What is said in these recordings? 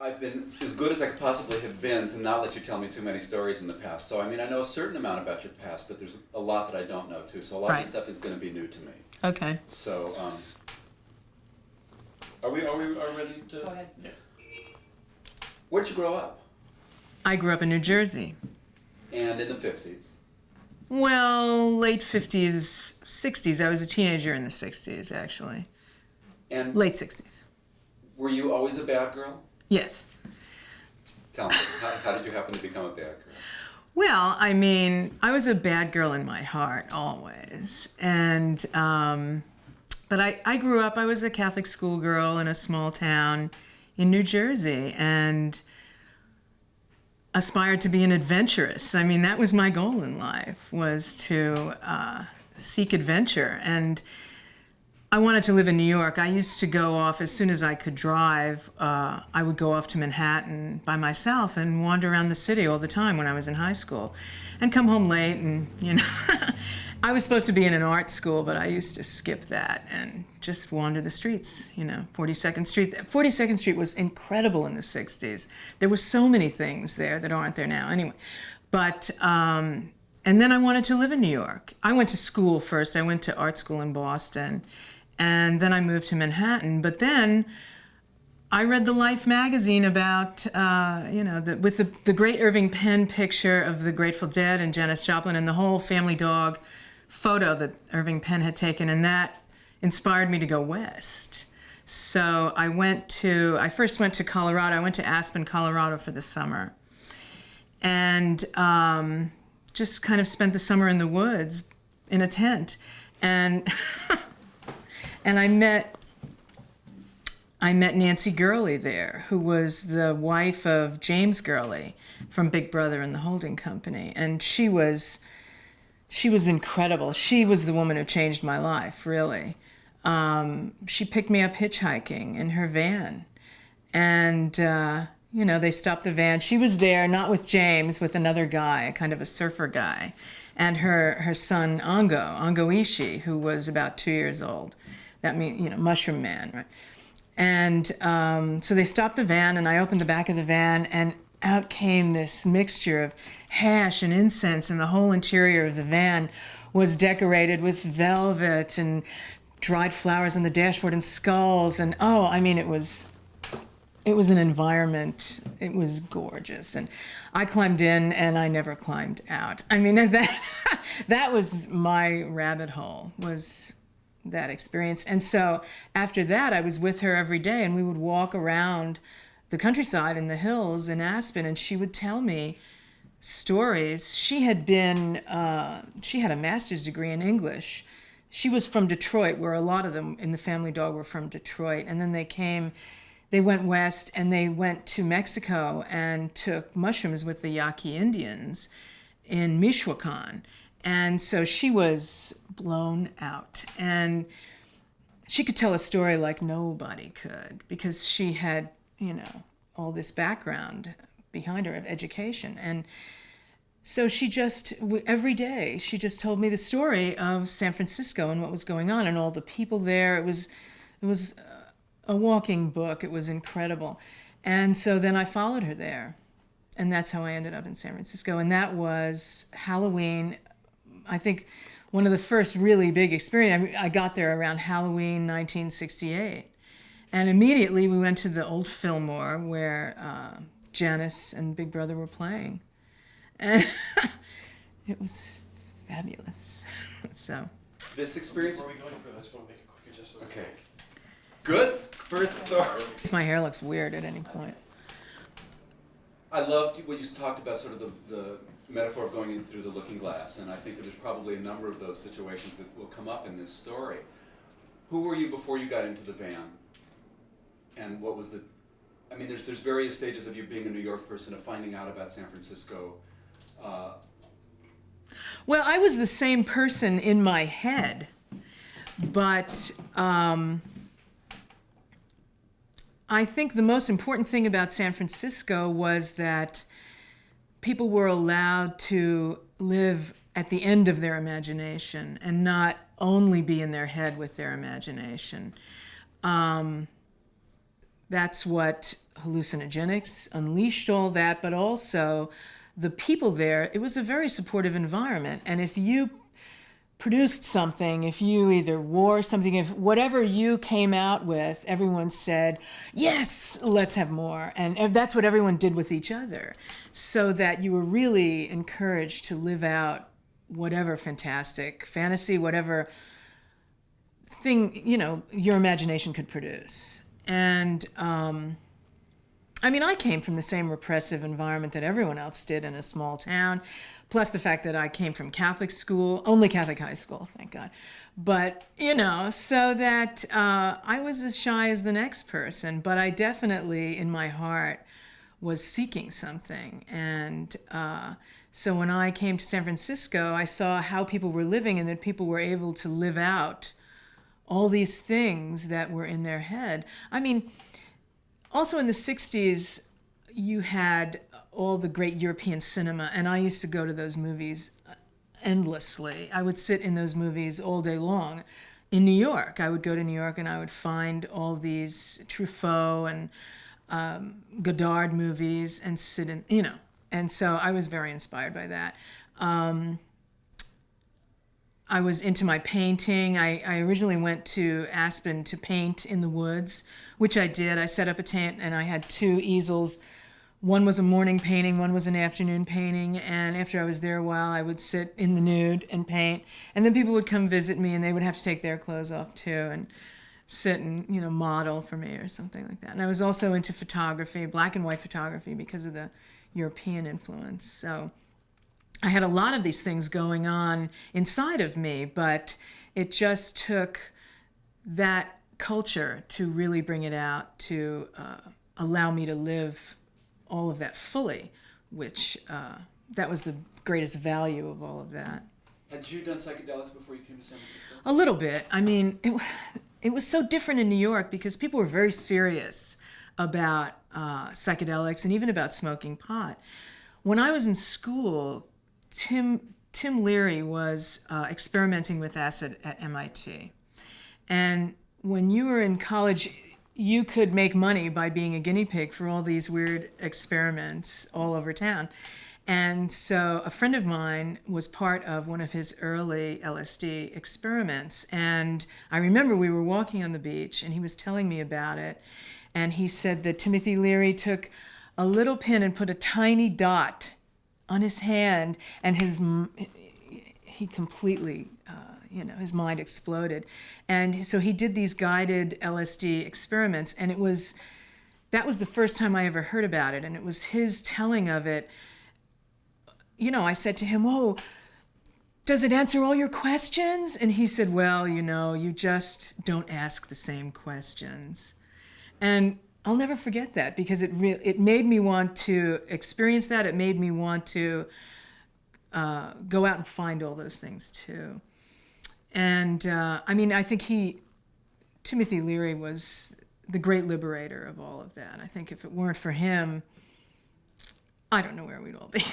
I've been as good as I could possibly have been to not let you tell me too many stories in the past. So, I mean, I know a certain amount about your past, but there's a lot that I don't know, too. So a lot of Right. this stuff is going to be new to me. Okay. So, are we ready to? Go ahead. Yeah. Where'd you grow up? I grew up in New Jersey. And in the 50s? Well, late 50s, 60s. I was a teenager in the 60s, actually. And Late 60s. were you always a bad girl? Yes. Tell me, how did you happen to become a bad girl? Well, I mean, I was a bad girl in my heart, always. And, but I grew up, I was a Catholic schoolgirl in a small town in New Jersey and aspired to be an adventurous. I mean, that was my goal in life, was to seek adventure. And I wanted to live in New York. I used to go off as soon as I could drive. I would go off to Manhattan by myself and wander around the city all the time when I was in high school, and come home late. And I was supposed to be in an art school, but I used to skip that and just wander the streets. 42nd Street. 42nd Street was incredible in the '60s. There were so many things there that aren't there now. Anyway, but. And then I wanted to live in New York. I went to school first. I went to art school in Boston. And then I moved to Manhattan. But then I read the Life magazine about, with the great Irving Penn picture of the Grateful Dead and Janis Joplin and the whole family dog photo that Irving Penn had taken. And that inspired me to go west. So I first went to Colorado. I went to Aspen, Colorado for the summer. And just kind of spent the summer in the woods in a tent. And and I met Nancy Gurley there, who was the wife of James Gurley from Big Brother and the Holding Company. And she was incredible. She was the woman who changed my life, really. She picked me up hitchhiking in her van. And, they stopped the van. She was there, not with James, with another guy, kind of a surfer guy, and her son, Ongo Ishii, who was about 2 years old. That means, Mushroom Man, right? And so they stopped the van, and I opened the back of the van, and out came this mixture of hash and incense, and the whole interior of the van was decorated with velvet and dried flowers on the dashboard and skulls. And, it was an environment. It was gorgeous. And I climbed in, and I never climbed out. I mean, that was my rabbit hole, was that experience. And so after that, I was with her every day, and we would walk around the countryside in the hills in Aspen, and she would tell me stories. She had a master's degree in English. She was from Detroit, where a lot of them in the family dog were from Detroit. And then they went west, and they went to Mexico and took mushrooms with the Yaqui Indians in Michoacan. And so she was blown out. And she could tell a story like nobody could, because she had, all this background behind her of education. And so every day, she just told me the story of San Francisco and what was going on and all the people there. It was a walking book. It was incredible. And so then I followed her there. And that's how I ended up in San Francisco. And that was Halloween, I think one of the first really big experiences. I got there around Halloween 1968. And immediately we went to the old Fillmore where Janis and Big Brother were playing. And it was fabulous. So. This experience. Where are we going for this? We'll make a quick adjustment. Okay. Good. First story. My hair looks weird at any point. I loved what you talked about, sort of the metaphor of going in through the looking glass, and I think that there's probably a number of those situations that will come up in this story. Who were you before you got into the van? And what was there's various stages of you being a New York person, of finding out about San Francisco. Well, I was the same person in my head, but I think the most important thing about San Francisco was that people were allowed to live at the end of their imagination and not only be in their head with their imagination. that's what hallucinogenics unleashed all that, but also the people there, it was a very supportive environment. And if you produced something, if you either wore something, if whatever you came out with, everyone said, yes, let's have more. And that's what everyone did with each other, so that you were really encouraged to live out whatever fantastic fantasy, whatever thing, your imagination could produce. And I came from the same repressive environment that everyone else did in a small town, plus the fact that I came from Catholic school, only Catholic high school, thank God. But, so that I was as shy as the next person, but I definitely, in my heart, was seeking something. And so when I came to San Francisco, I saw how people were living and that people were able to live out all these things that were in their head. Also in the 60s, you had all the great European cinema, and I used to go to those movies endlessly. I would sit in those movies all day long. In New York, I would go to New York and I would find all these Truffaut and Godard movies and sit in, and so I was very inspired by that. I was into my painting. I originally went to Aspen to paint in the woods, which I did. I set up a tent and I had 2 easels. One was a morning painting, one was an afternoon painting. And after I was there a while, I would sit in the nude and paint. And then people would come visit me and they would have to take their clothes off too and sit and, model for me or something like that. And I was also into photography, black and white photography, because of the European influence. So I had a lot of these things going on inside of me, but it just took that culture to really bring it out, to allow me to live all of that fully, which that was the greatest value of all of that. Had you done psychedelics before you came to San Francisco? A little bit. It was so different in New York because people were very serious about psychedelics and even about smoking pot. When I was in school, Tim Leary was experimenting with acid at MIT. And when you were in college, you could make money by being a guinea pig for all these weird experiments all over town. And so a friend of mine was part of one of his early LSD experiments. And I remember we were walking on the beach and he was telling me about it. And he said that Timothy Leary took a little pin and put a tiny dot on his hand, and he completely, his mind exploded. And so he did these guided LSD experiments, and that was the first time I ever heard about it, and it was his telling of it. I said to him, "Whoa, does it answer all your questions?" And he said, "Well, you just don't ask the same questions." And I'll never forget that because it made me want to experience that. It made me want to go out and find all those things too. And I think Timothy Leary was the great liberator of all of that. I think if it weren't for him, I don't know where we'd all be.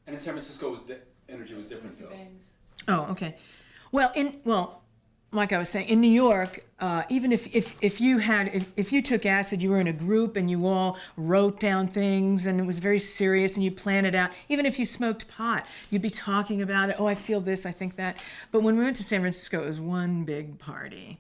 And in San Francisco, energy was different though. Oh, okay. Well, like I was saying, in New York, even if you took acid, you were in a group and you all wrote down things and it was very serious and you planned it out. Even if you smoked pot, you'd be talking about it. Oh, I feel this, I think that. But when we went to San Francisco, it was one big party,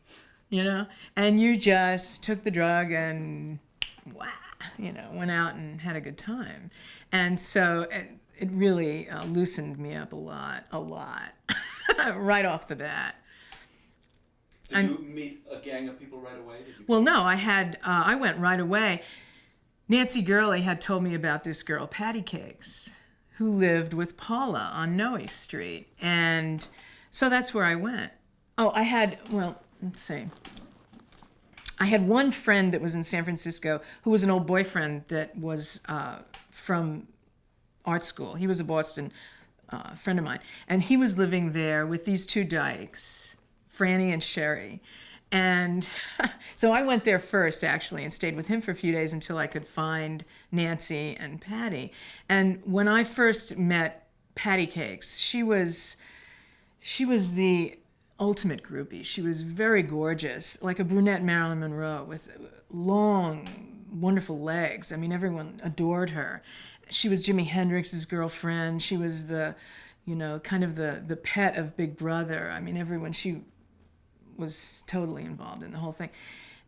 and you just took the drug and went out and had a good time. And so it really loosened me up a lot, right off the bat. Did you meet a gang of people right away? Well, no, I went right away. Nancy Gurley had told me about this girl, Patty Cakes, who lived with Paula on Noe Street. And so that's where I went. Oh, let's see. I had one friend that was in San Francisco who was an old boyfriend that was from art school. He was a Boston friend of mine. And he was living there with these 2 dykes, Franny and Sherry. And so I went there first, actually, and stayed with him for a few days until I could find Nancy and Patty. And when I first met Patty Cakes, she was the ultimate groupie. She was very gorgeous, like a brunette Marilyn Monroe with long, wonderful legs. I mean, everyone adored her. She was Jimi Hendrix's girlfriend. She was the, kind of the pet of Big Brother. I mean, she was totally involved in the whole thing.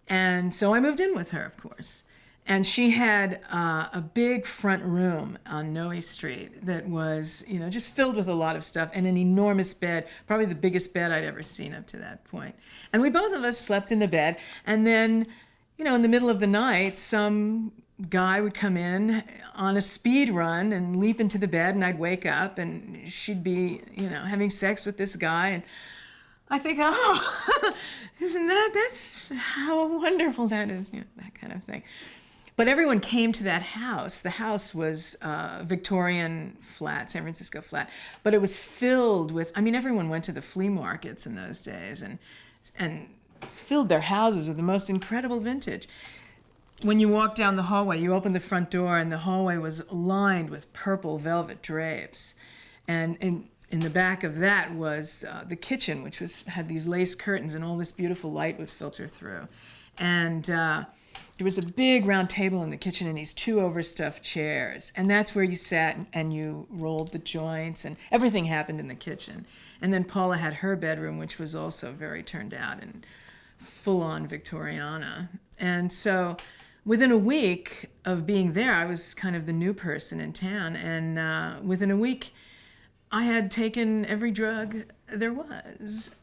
And so I moved in with her, of course. And she had a big front room on Noe Street that was, just filled with a lot of stuff and an enormous bed, probably the biggest bed I'd ever seen up to that point. And we both of us slept in the bed. And then, in the middle of the night, some guy would come in on a speed run and leap into the bed, and I'd wake up and she'd be, having sex with this guy. And I think, oh, that's how wonderful that is, that kind of thing. But everyone came to that house. The house was Victorian flat, San Francisco flat. But it was filled with, everyone went to the flea markets in those days and filled their houses with the most incredible vintage. When you walked down the hallway, you opened the front door, and the hallway was lined with purple velvet drapes. And in the back of that was the kitchen, which had these lace curtains, and all this beautiful light would filter through. And there was a big round table in the kitchen and these 2 overstuffed chairs. And that's where you sat and you rolled the joints, and everything happened in the kitchen. And then Paula had her bedroom, which was also very turned out and full-on Victoriana. And so within a week of being there, I was kind of the new person in town. And within a week, I had taken every drug there was.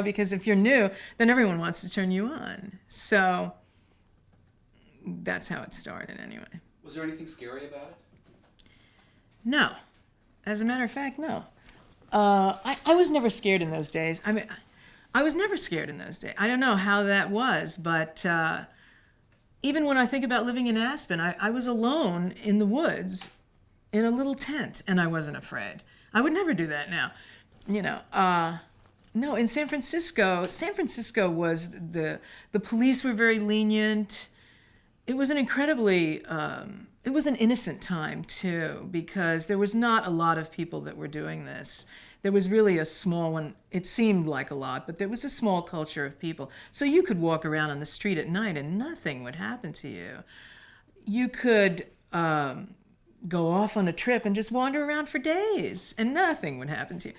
Because if you're new, then everyone wants to turn you on. So that's how it started anyway. Was there anything scary about it? No. As a matter of fact, no. I was never scared in those days. I was never scared in those days. I don't know how that was, but even when I think about living in Aspen, I was alone in the woods in a little tent, and I wasn't afraid. I would never do that now. No, in San Francisco was the police were very lenient. It was an it was an innocent time too, because there was not a lot of people that were doing this. There was really a small one. It seemed like a lot, but there was a small culture of people. So you could walk around on the street at night and nothing would happen to you. You could go off on a trip and just wander around for days and nothing would happen to you,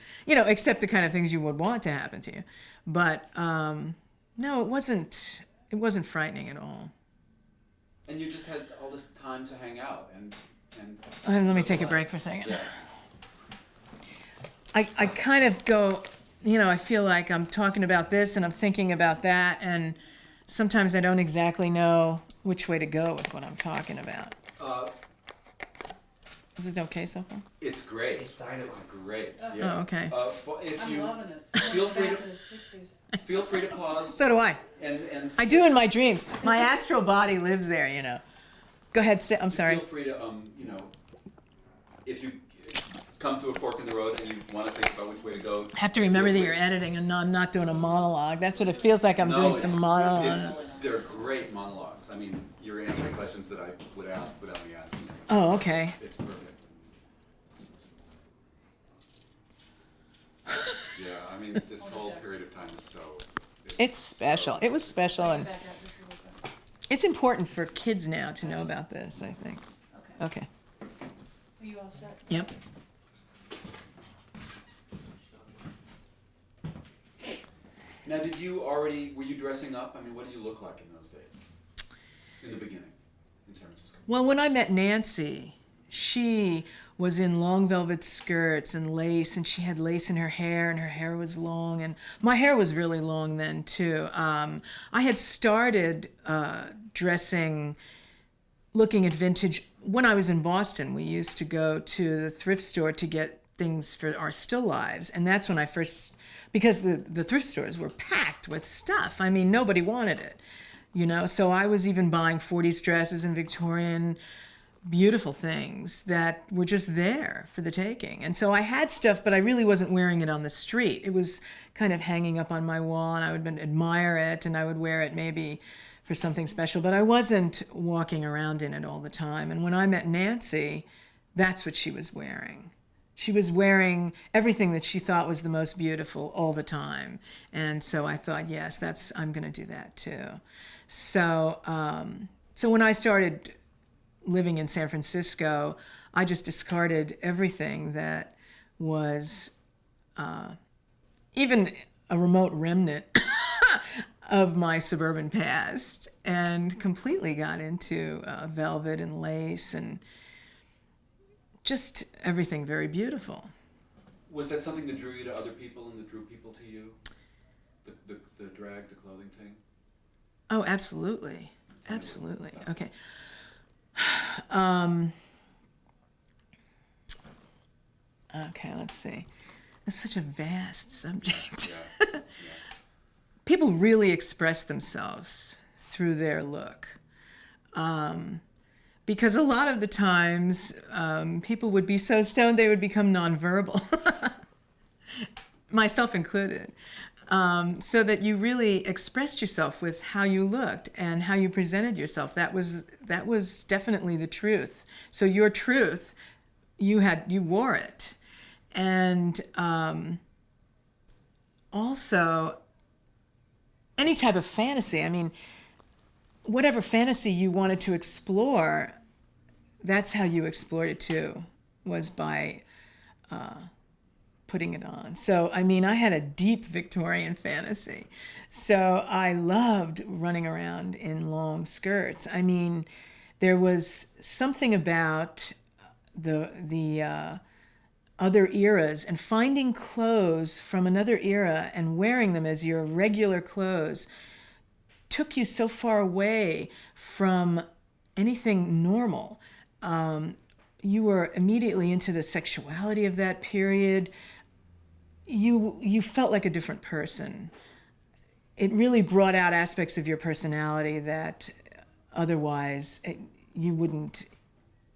except the kind of things you would want to happen to you. But no, it wasn't frightening at all. And you just had all this time to hang out and let me take a break for a second. Yeah. I kind of go, I feel like I'm talking about this and I'm thinking about that, and sometimes I don't exactly know which way to go with what I'm talking about. Is it okay so far? It's great. It's dynamite. It's great. Yeah. Oh, okay. If I'm loving it. feel free Back to to the 60s. feel free to pause. So do I. And I do in my dreams. My astral body lives there, Go ahead, I'm sorry. Feel free to if you come to a fork in the road and you want to think about which way to go. I have to remember feel that free. you're editing and I'm not doing a monologue. That's what it feels like. I'm doing some monologue. They're great monologues. You're answering questions that I would ask without me asking them. Oh, okay. It's perfect. Yeah, this whole period of time is so. It's special. It was special, and Back up just a little bit. it's important for kids now to know about this, I think. Okay. Okay. Are you all set? Yep. Now, were you dressing up? What did you look like in those days? In the beginning, in San Francisco? Well, when I met Nancy, she was in long velvet skirts and lace, and she had lace in her hair, and her hair was long, and my hair was really long then too. I had started dressing, looking at vintage. When I was in Boston, we used to go to the thrift store to get things for our still lives, and that's when I first, because the thrift stores were packed with stuff. Nobody wanted it, so I was even buying 40s dresses and Victorian beautiful things that were just there for the taking. And so I had stuff, but I really wasn't wearing it on the street. It was kind of hanging up on my wall, and I would admire it, and I would wear it maybe for something special, but I wasn't walking around in it all the time. And when I met Nancy, that's what she was wearing. She was wearing everything that she thought was the most beautiful all the time. And so I thought, yes, I'm going to do that too. So, so when I started living in San Francisco, I just discarded everything that was even a remote remnant of my suburban past, and completely got into velvet and lace and just everything very beautiful. Was that something that drew you to other people and that drew people to you? The drag, the clothing thing? Oh, absolutely. Absolutely. Okay. Okay, let's see. It's such a vast subject. Yeah. People really express themselves through their look. Because a lot of the times, people would be so stoned they would become nonverbal, myself included. So that you really expressed yourself with how you looked and how you presented yourself. That was definitely the truth. So your truth, you wore it. And also, any type of fantasy, I mean, whatever fantasy you wanted to explore, that's how you explored it too, was by putting it on. So, I mean, I had a deep Victorian fantasy. So I loved running around in long skirts. I mean, there was something about the other eras and finding clothes from another era and wearing them as your regular clothes took you so far away from anything normal. You were immediately into the sexuality of that period. You felt like a different person. It really brought out aspects of your personality that otherwise you wouldn't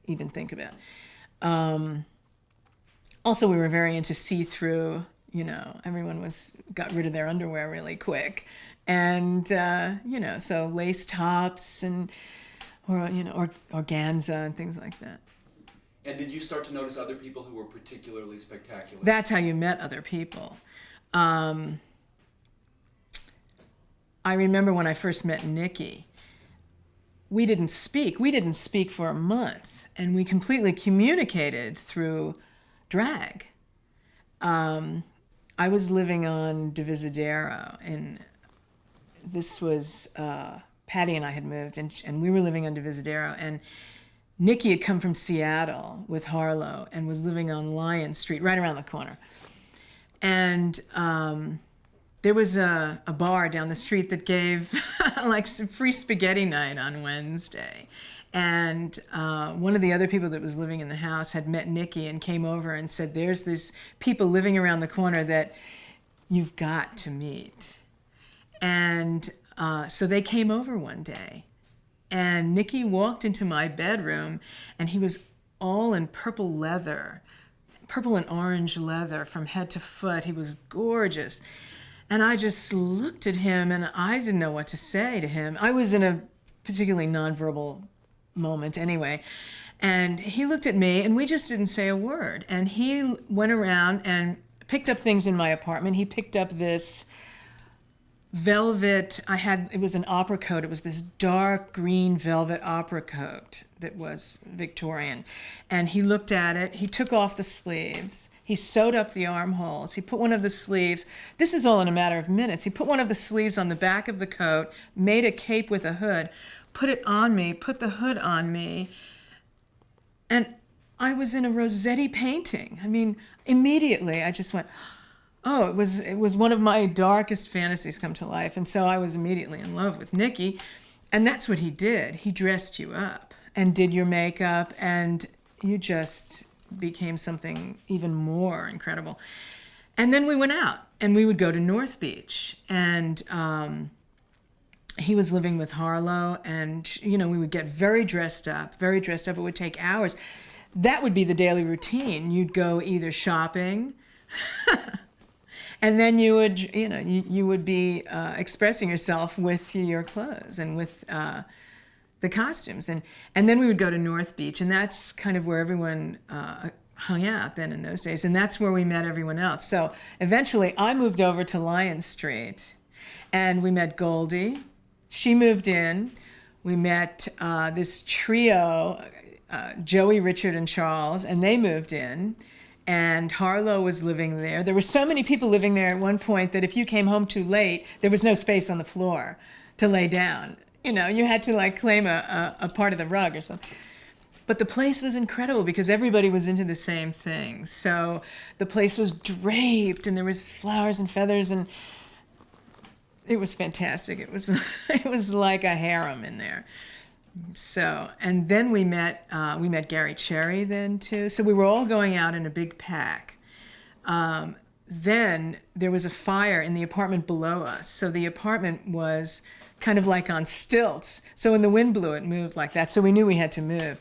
even think about. Also, we were very into see-through. Everyone got rid of their underwear really quick, and so lace tops or organza and things like that. And did you start to notice other people who were particularly spectacular? That's how you met other people. I remember when I first met Nikki. We didn't speak. We didn't speak for a month, and we completely communicated through drag. I was living on Divisadero, and this was Patty and I had moved, and we were living on Divisadero, and Nikki had come from Seattle with Harlow and was living on Lyon Street, right around the corner. And there was a bar down the street that gave like some free spaghetti night on Wednesday. And one of the other people that was living in the house had met Nikki and came over and said, there's these people living around the corner that you've got to meet. And so they came over one day. And Nikki walked into my bedroom, and he was all in purple leather, purple and orange leather from head to foot. He was gorgeous. And I just looked at him, and I didn't know what to say to him. I was in a particularly nonverbal moment anyway. And he looked at me, and we just didn't say a word. And he went around and picked up things in my apartment. He picked up this velvet, it was an opera coat. It was this dark green velvet opera coat that was Victorian. And he looked at it. He took off the sleeves. He sewed up the armholes. He put one of the sleeves, this is all in a matter of minutes. He put one of the sleeves on the back of the coat, made a cape with a hood, put it on me, put the hood on me. And I was in a Rossetti painting. I mean, immediately I just went, oh, it was one of my darkest fantasies come to life. And so I was immediately in love with Nikki. And that's what he did. He dressed you up and did your makeup, and you just became something even more incredible. And then we went out, and we would go to North Beach. And he was living with Harlow, and, we would get very dressed up. It would take hours. That would be the daily routine. You'd go either shopping, and then you would, you would be expressing yourself with your clothes and with the costumes. And then we would go to North Beach, and that's kind of where everyone hung out then in those days, and that's where we met everyone else. So eventually I moved over to Lion Street, and we met Goldie. She moved in. We met this trio, Joey, Richard, and Charles, and they moved in. And Harlow was living there. There were so many people living there at one point that if you came home too late, there was no space on the floor to lay down. You know, you had to like claim a part of the rug or something. But the place was incredible because everybody was into the same thing. So the place was draped and there was flowers and feathers, and it was fantastic. It was like a harem in there. So, and then we met Gary Cherry then too. So we were all going out in a big pack. Then there was a fire in the apartment below us. So the apartment was kind of like on stilts. So when the wind blew, it moved like that. So we knew we had to move.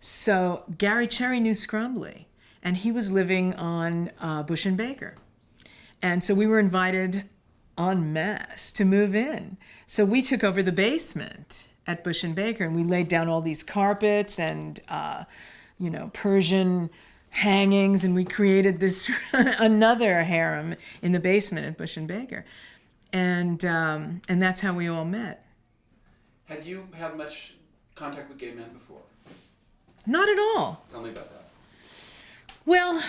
So Gary Cherry knew Scrumbly, and he was living on Bush and Baker. And so we were invited en masse to move in. So we took over the basement at Bush and Baker, and we laid down all these carpets and, Persian hangings, and we created this another harem in the basement at Bush and Baker. And that's how we all met. Had you had much contact with gay men before? Not at all. Tell me about that. Well,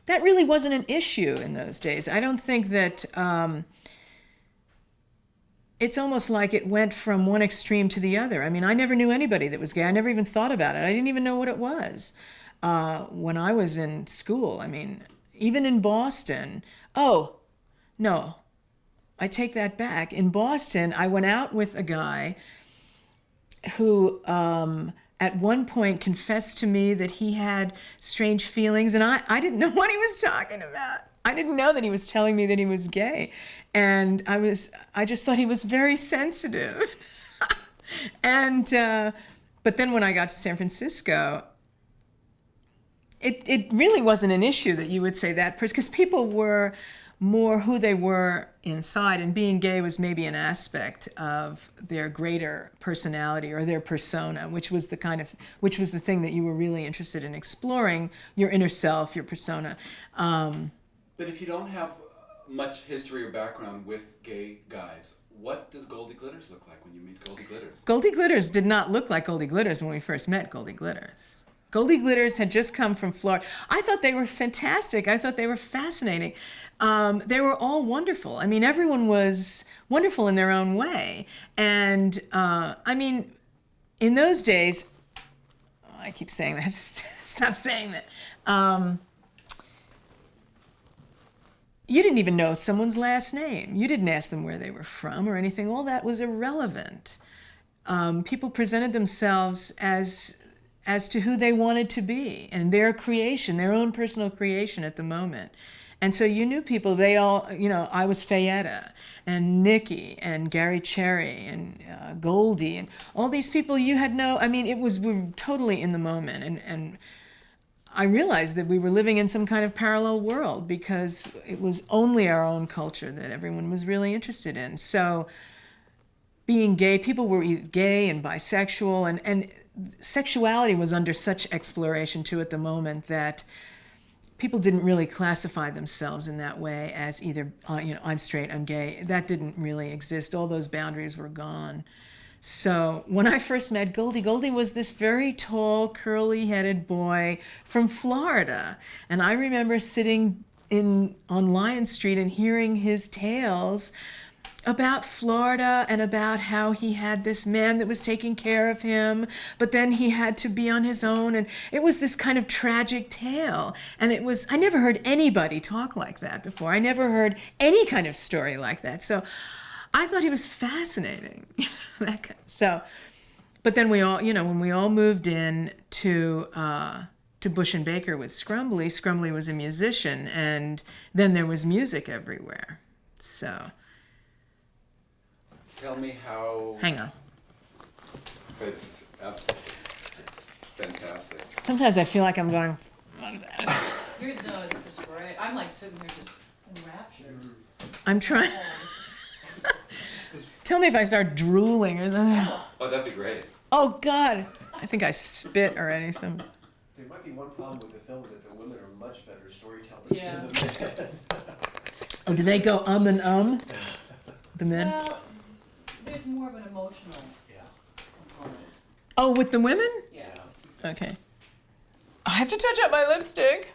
that really wasn't an issue in those days. I don't think that, it's almost like it went from one extreme to the other. I mean, I never knew anybody that was gay. I never even thought about it. I didn't even know what it was when I was in school. I mean, even in Boston. Oh, no, I take that back. In Boston, I went out with a guy who at one point confessed to me that he had strange feelings, and I didn't know what he was talking about. I didn't know that he was telling me that he was gay. And I just thought he was very sensitive. And, but then when I got to San Francisco, it really wasn't an issue that you would say that, because people were more who they were inside, and being gay was maybe an aspect of their greater personality or their persona, which was the thing that you were really interested in exploring, your inner self, your persona. But if you don't have much history or background with gay guys, what does Goldie Glitters look like when you meet Goldie Glitters? Goldie Glitters did not look like Goldie Glitters when we first met Goldie Glitters. Goldie Glitters had just come from Florida. I thought they were fantastic. I thought they were fascinating. They were all wonderful. I mean, everyone was wonderful in their own way. And I mean, in those days, I keep saying that, stop saying that. You didn't even know someone's last name. You didn't ask them where they were from or anything. All that was irrelevant. People presented themselves as to who they wanted to be and their creation, their own personal creation at the moment. And so you knew people, they all, I was Fayette and Nikki and Gary Cherry and Goldie and all these people you had we were totally in the moment. And I realized that we were living in some kind of parallel world because it was only our own culture that everyone was really interested in. So being gay, people were gay and bisexual, and sexuality was under such exploration too at the moment that people didn't really classify themselves in that way as either, I'm straight, I'm gay. That didn't really exist. All those boundaries were gone. So when I first met Goldie, Goldie was this very tall, curly-headed boy from Florida. And I remember sitting on Lion Street and hearing his tales about Florida and about how he had this man that was taking care of him, but then he had to be on his own. And it was this kind of tragic tale. And I never heard anybody talk like that before. I never heard any kind of story like that. So I thought he was fascinating. But then we all, when we all moved in to Bush and Baker with Scrumbly was a musician, and then there was music everywhere. So. Tell me how. Hang on. Okay, this is absolutely, it's fantastic. Sometimes I feel like I'm going. This is great. I'm like sitting here just enraptured. I'm trying. Tell me if I start drooling or something. Oh, that'd be great. Oh God, I think I spit already. There might be one problem with the film, that the women are much better storytellers Yeah. than the men. Oh, do they go and the men? Well, there's more of an emotional Yeah. component. Oh, with the women? Yeah. Okay. I have to touch up my lipstick.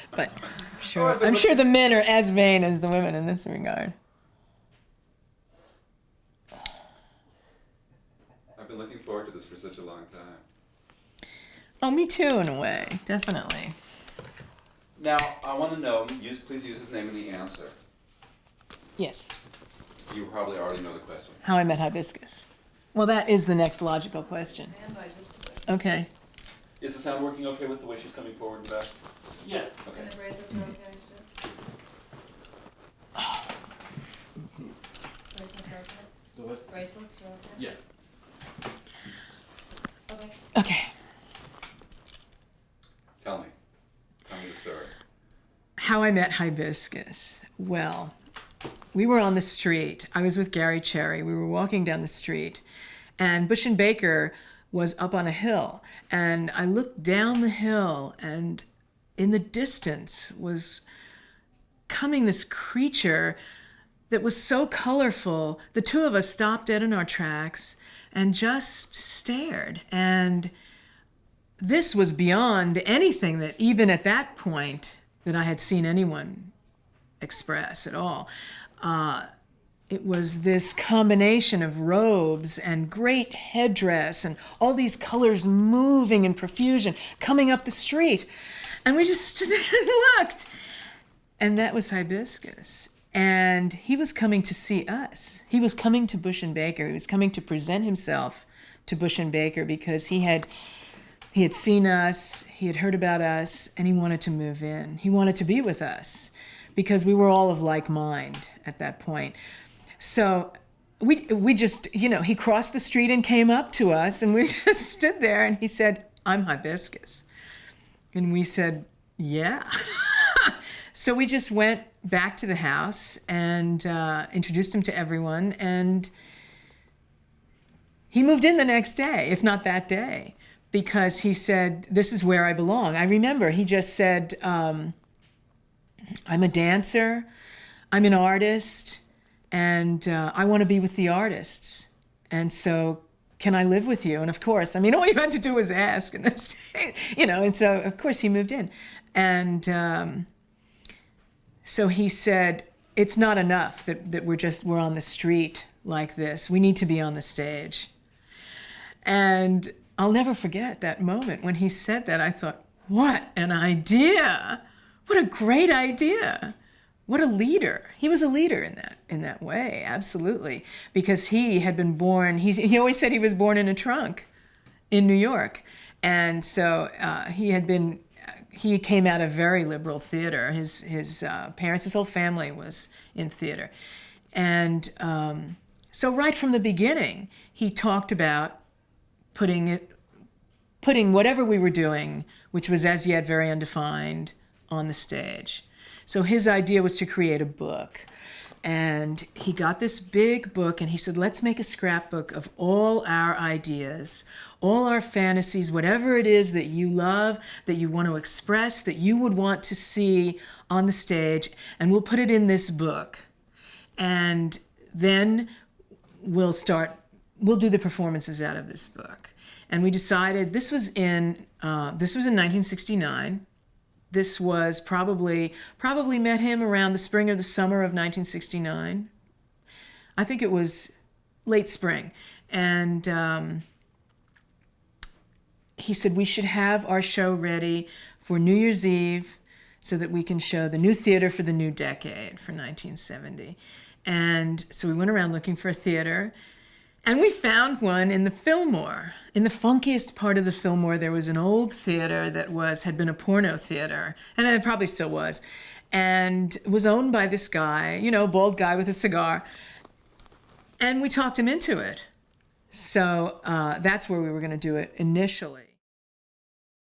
But I'm sure the men are as vain as the women in this regard. I've been looking forward to this for such a long time. Oh, me too, in a way, definitely. Now, I want to know, please use his name in the answer. Yes. You probably already know the question. How I met Hibiscus. Well, that is the next logical question. Stand by just a second. Okay. Is the sound working okay with the way she's coming forward and back? Yeah. Okay. And the bracelets are okay still? Bracelets are okay? The what? Bracelets are okay? Yeah. Okay. Okay. Tell me the story. How I met Hibiscus. Well, we were on the street. I was with Gary Cherry. We were walking down the street, and Bush and Baker was up on a hill. And I looked down the hill, and in the distance was coming this creature that was so colorful. The two of us stopped dead in our tracks and just stared. And this was beyond anything that even at that point that I had seen anyone express at all. It was this combination of robes and great headdress and all these colors moving in profusion coming up the street. And we just stood there and looked. And that was Hibiscus. And he was coming to see us. He was coming to Bush and Baker. He was coming to present himself to Bush and Baker because he had seen us, he had heard about us, and he wanted to move in. He wanted to be with us because we were all of like mind at that point. So we just, he crossed the street and came up to us, and we just stood there, and he said, "I'm Hibiscus." And we said, "Yeah." So we just went back to the house and introduced him to everyone, and he moved in the next day, if not that day, because he said, "This is where I belong." I remember he just said, "I'm a dancer, I'm an artist, and I want to be with the artists. And so can I live with you?" And of course, all you had to do was ask, and this, and so of course he moved in. And so he said, "It's not enough that we're on the street like this. We need to be on the stage." And I'll never forget that moment when he said that. I thought, what an idea! What a great idea! What a leader! He was a leader in that way, absolutely, because he had been born. He always said he was born in a trunk, in New York, and so he came out of very liberal theater. His parents, his whole family was in theater, and so right from the beginning, he talked about putting whatever we were doing, which was as yet very undefined, on the stage. So his idea was to create a book. And he got this big book and he said, "Let's make a scrapbook of all our ideas, all our fantasies, whatever it is that you love, that you want to express, that you would want to see on the stage, and we'll put it in this book. And then we'll do the performances out of this book." And we decided this was in 1969. This was probably met him around the spring or the summer of 1969. I think it was late spring. And he said we should have our show ready for New Year's Eve so that we can show the new theater for the new decade for 1970. And so we went around looking for a theater. And we found one in the Fillmore. In the funkiest part of the Fillmore, there was an old theater that had been a porno theater, and it probably still was, and was owned by this guy, bald guy with a cigar. And we talked him into it. So that's where we were going to do it initially.